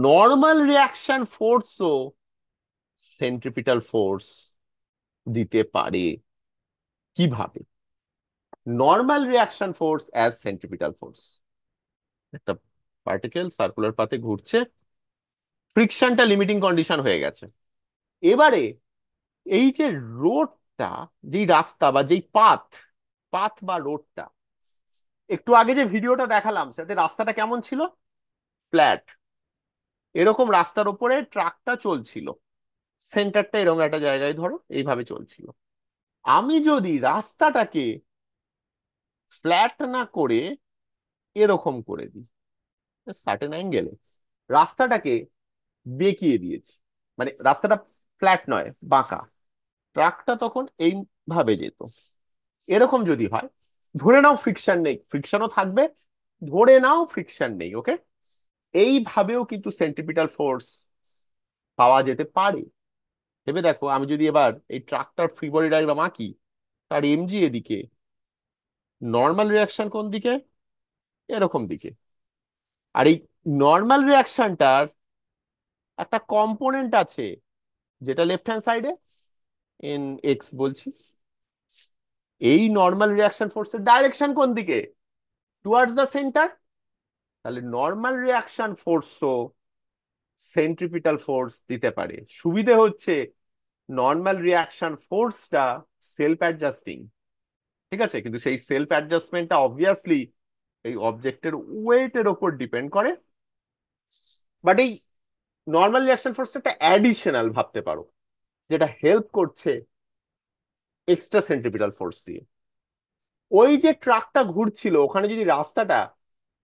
Normal reaction ফোর্সও centripetal force দিতে পারে। কিভাবে? Normal reaction force as centripetal force, একটা পার্টিকেল সার্কুলার পাথে ঘুরছে, ফ্রিকশনটা লিমিটিং কন্ডিশন হয়ে গেছে। এবারে এই যে রোডটা, যেই রাস্তা বা যেই পাথ, পাথ বা রোডটা, একটু আগে যে ভিডিওটা দেখালাম সেটাতে রাস্তাটা কেমন ছিল? ফ্ল্যাট। এরকম রাস্তার উপরে ট্রাকটা চলছিল, সেন্টারটা এরকম একটা জায়গায় ধরো এইভাবে চলছিল। আমি যদি রাস্তাটাকে ফ্ল্যাট না করে এরকম করে দিই সার্টেন অ্যাঙ্গেলে, রাস্তাটাকে বেঁকিয়ে দিয়েছি, মানে রাস্তাটা ফ্ল্যাট নয়, বাঁকা, ট্রাকটা তখন এইভাবে যেত। এরকম যদি হয়, ধরে নাও ফ্রিকশন নেই, ফ্রিকশনও থাকবে, ধরে নাও ফ্রিকশন নেই, ওকে, এইভাবেও কিন্তু সেন্ট্রিপিটাল ফোর্স পাওয়া যেতে পারে। ভেবে দেখো, আমি যদি এবার এই ট্রাকটার ফ্রি বডি ডায়াগ্রাম আঁকি, তার এমজি এদিকে, নর্মাল রিয়াকশন কোন দিকে? এরকম দিকে। আর এই নর্মাল রিয়াকশনটার একটা কম্পোনেন্ট আছে যেটা লেফট হ্যান্ড সাইডে, এন এক্স বলছি। এই নর্মাল রিয়াকশন ফোর্সের ডাইরেকশন কোন দিকে? Towards the centre. তাহলে নর্মাল রিয়াকশন ফোর্সও সেন্ট্রিপিটাল ফোর্স দিতে পারে। সুবিধে হচ্ছে নর্মাল রিয়াকশন ফোর্সটা সেলফ অ্যাডজাস্টিং, ঠিক আছে, কিন্তু সেই সেলফ অ্যাডজাস্টমেন্টটা অবভিয়াসলি এই অবজেক্টের ওয়েটের ওপর ডিপেন্ড করে। বাট এই নর্মাল রিয়াকশন ফোর্সটা একটা অ্যাডিশনাল ভাবতে পারো, যেটা হেল্প করছে এক্সট্রা সেন্ট্রিপিটাল ফোর্স দিয়ে। ওই যে ট্রাকটা ঘুরছিল ওখানে যদি রাস্তাটা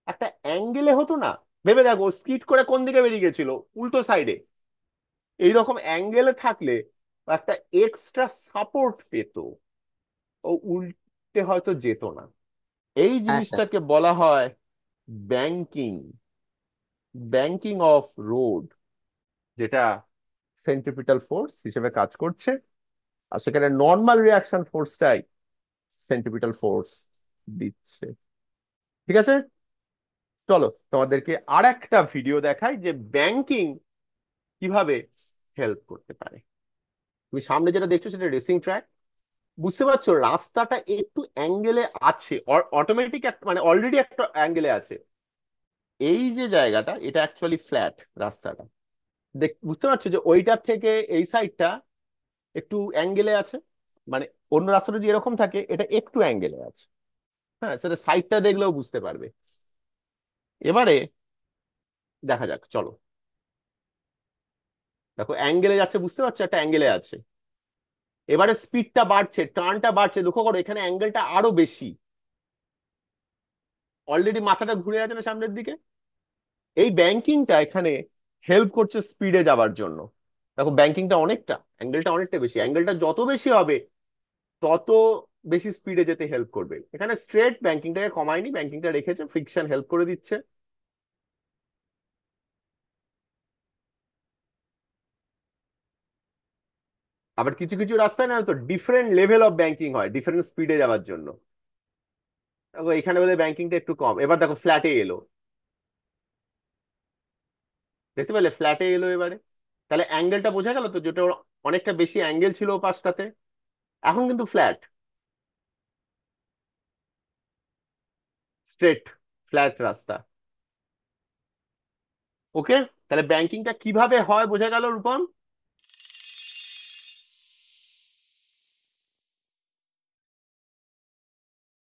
একটা অ্যাঙ্গেলে হতো না, ভেবে দেখো স্কিড করে কোন দিকে বেরিয়ে গেছিল, উল্টো সাইডে, এইরকম অ্যাঙ্গেলে থাকলে ও একটা এক্সট্রা সাপোর্ট পেত, ও উল্টে হয়তো যেত না। এই হ্যাঁ স্যার। জিনিসটাকে বলা হয় ব্যাংকিং, ব্যাংকিং অফ রোড, যেটা সেন্ট্রিপিটাল ফোর্স হিসেবে কাজ করছে। আর সেখানে নর্মাল রিয়াকশন ফোর্সটাই সেন্ট্রিপিটাল ফোর্স দিচ্ছে। ঠিক আছে, চলো তোমাদেরকে আর একটা ভিডিও দেখাই যে ব্যাংকিং কিভাবে হেল্প করতে পারে। তুমি সামনে যেটা দেখছো সেটা রেসিং ট্র্যাক, বুঝতে পারছো রাস্তাটা একটু অ্যাঙ্গেলে আছে, অটোমেটিক মানে অলরেডি একটা অ্যাঙ্গেলে আছে। এই যে জায়গাটা এটা অ্যাকচুয়ালি ফ্ল্যাট রাস্তাটা, বুঝতে পারছো যে ওইটার থেকে এই সাইডটা একটু অ্যাঙ্গেলে আছে, মানে অন্য রাস্তাটা যদি এরকম থাকে এটা একটু অ্যাঙ্গেলে আছে। হ্যাঁ, সেটা সাইডটা দেখলেও বুঝতে পারবে। এবারে দেখা যাক, চলো দেখো অ্যাঙ্গেলে যাচ্ছে, বুঝতে পারছো একটা অ্যাঙ্গেলে আছে। এবারে স্পিডটা বাড়ছে, টার্নটা বাড়ছে, লক্ষ্য করো এখানে অ্যাঙ্গেলটা আরো বেশি, অলরেডি মাথাটা ঘুরে আছে না সামনের দিকে। এই ব্যাংকিংটা এখানে হেল্প করছে স্পিডে যাবার জন্য। দেখো ব্যাংকিংটা অনেকটা, অ্যাঙ্গেলটা অনেকটা বেশি, অ্যাঙ্গেলটা যত বেশি হবে তত বেশি স্পিডে যেতে হেল্প করবে। এখানে স্ট্রেট ব্যাংকিংটাকে কমায়নি, ব্যাংকিংটা রেখেছে, ফ্রিকশন হেল্প করে দিচ্ছে। আবার কিছু কিছু রাস্তায় না তো ডিফারেন্ট লেভেল অফ ব্যাংকিং হয় ডিফারেন্ট স্পিডে যাওয়ার জন্য। দেখো এখানে বোধহয় ব্যাংকিংটা একটু কম। এবার দেখো ফ্ল্যাটে এলো, দেখতে পেলে ফ্ল্যাটে এলো এবারে। তাহলে অ্যাঙ্গেলটা বোঝা গেল তো, যেটা ওর অনেকটা বেশি অ্যাঙ্গেল ছিল ও পাশটাতে, এখন কিন্তু ফ্ল্যাট, স্ট্রেট ফ্ল্যাট রাস্তা। ওকে, তাহলে ব্যাংকিংটা কিভাবে হয় বোঝা গেল রূপম।